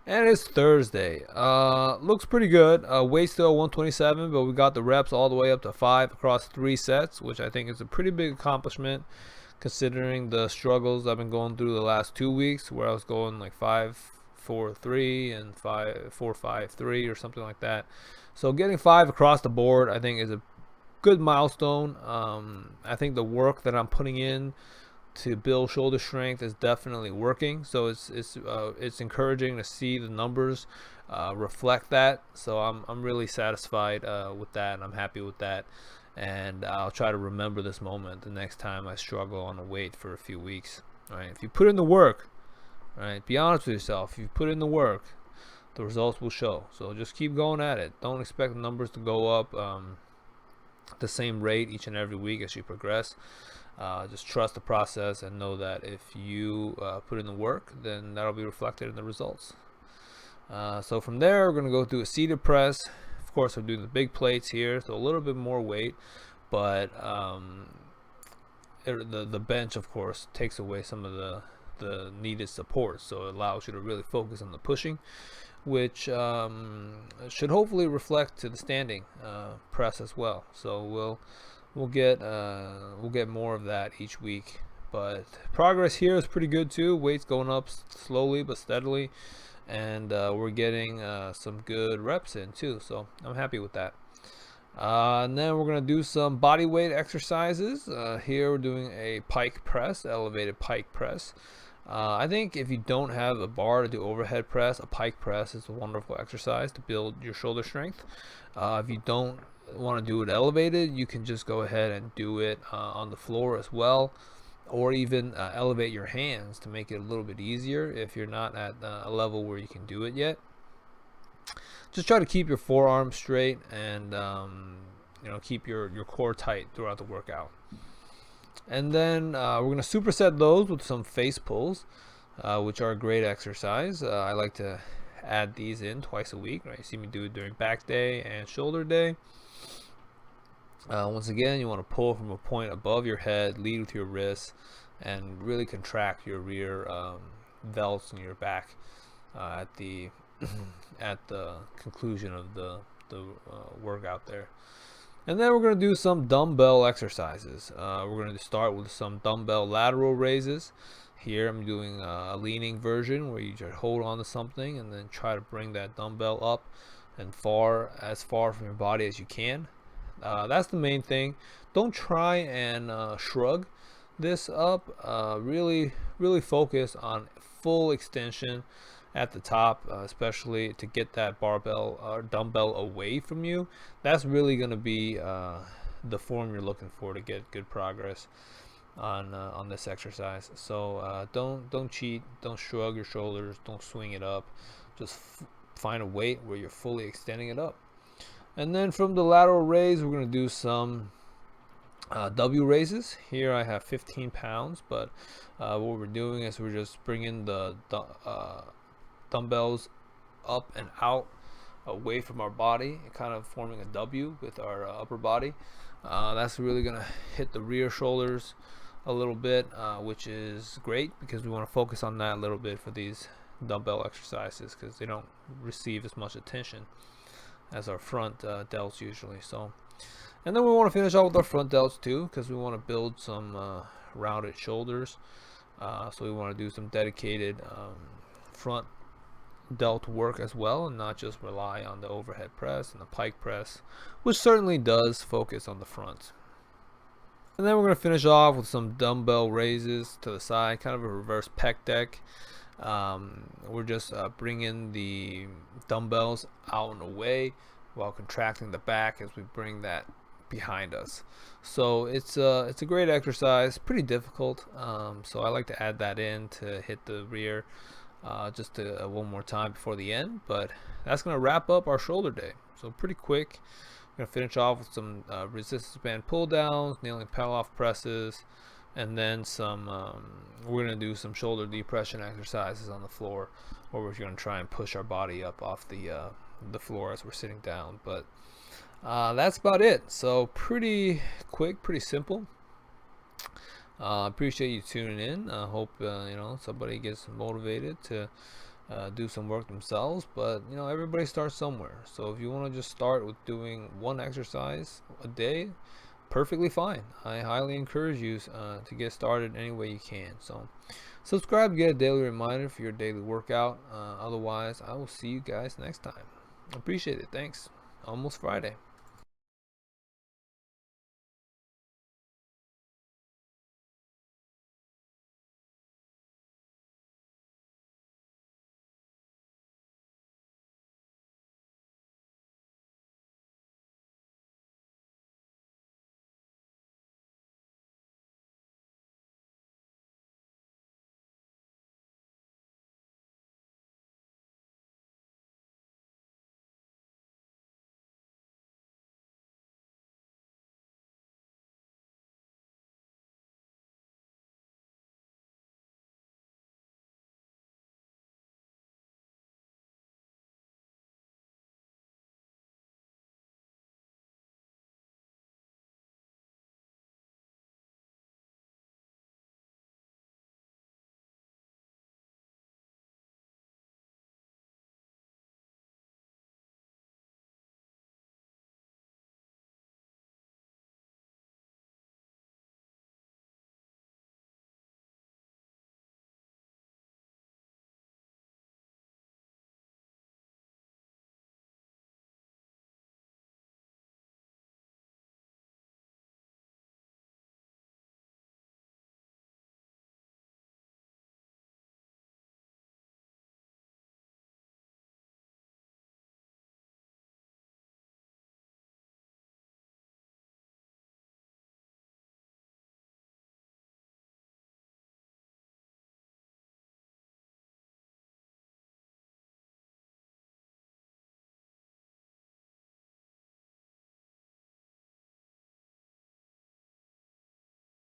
And it's Thursday. Looks pretty good. Weight still 127, but we got the reps all the way up to 5 across 3 sets, which I think is a pretty big accomplishment considering the struggles I've been going through the last 2 weeks, where I was going like 5-4-3 and 5-4-5-3 or something like that. So getting 5 across the board, I think, is a good milestone. I think the work that I'm putting in to build shoulder strength is definitely working. So it's encouraging to see the numbers reflect that. So I'm really satisfied with that, and I'm happy with that. And I'll try to remember this moment the next time I struggle on a weight for a few weeks. All right, if you put in the work, all right, be honest with yourself. If you put in the work, the results will show. So just keep going at it. Don't expect the numbers to go up the same rate each and every week as you progress. Just trust the process and know that if you put in the work, then that'll be reflected in the results. So from there, we're going to go through a seated press. Of course, we're doing the big plates here, so a little bit more weight, but the bench, of course, takes away some of the needed support, so it allows you to really focus on the pushing, which should hopefully reflect to the standing press as well. So we'll get more of that each week, but progress here is pretty good too. Weight's going up slowly but steadily, and we're getting some good reps in too, so I'm happy with that. And then we're going to do some body weight exercises. Here we're doing a pike press, elevated pike press. I think if you don't have a bar to do overhead press, a pike press is a wonderful exercise to build your shoulder strength. If you don't want to do it elevated, you can just go ahead and do it on the floor as well, or even elevate your hands to make it a little bit easier if you're not at a level where you can do it yet. Just try to keep your forearms straight and keep your core tight throughout the workout. And then we're going to superset those with some face pulls, which are a great exercise. I like to add these in twice a week. Right? You see me do it during back day and shoulder day. Once again, you want to pull from a point above your head, lead with your wrists, and really contract your rear delts and your back at the conclusion of the workout there. And then we're going to do some dumbbell exercises. We're going to start with some dumbbell lateral raises. Here I'm doing a leaning version where you just hold on to something and then try to bring that dumbbell up and as far from your body as you can. That's the main thing. Don't try and shrug this up. Really focus on full extension at the top, especially to get that barbell or dumbbell away from you. That's really going to be the form you're looking for to get good progress on this exercise. So don't cheat, don't shrug your shoulders, don't swing it up. Just find a weight where you're fully extending it up. And then from the lateral raise, we're going to do some W raises. Here I have 15 pounds, but what we're doing is we're just bringing the dumbbells up and out away from our body, kind of forming a W with our upper body. That's really going to hit the rear shoulders a little bit, which is great because we want to focus on that a little bit for these dumbbell exercises because they don't receive as much attention as our front delts usually. So, and then we want to finish off with our front delts too because we want to build some rounded shoulders. So we want to do some dedicated front delt work as well, and not just rely on the overhead press and the pike press, which certainly does focus on the front. And then we're going to finish off with some dumbbell raises to the side, kind of a reverse pec deck. We're just bringing the dumbbells out and away while contracting the back as we bring that behind us. So it's a great exercise, pretty difficult. So I like to add that in to hit the rear just one more time before the end. But that's going to wrap up our shoulder day. So pretty quick. We're going to finish off with some resistance band pull downs, kneeling pedal off presses, and then some we're going to do some shoulder depression exercises on the floor, or we're going to try and push our body up off the floor as we're sitting down. But that's about it. So pretty quick, pretty simple. Appreciate you tuning in. I hope somebody gets motivated to do some work themselves, but you know, everybody starts somewhere. So if you want to just start with doing one exercise a day, perfectly fine. I highly encourage you to get started any way you can. So subscribe to get a daily reminder for your daily workout. Otherwise, I will see you guys next time. Appreciate it. Thanks. Almost Friday.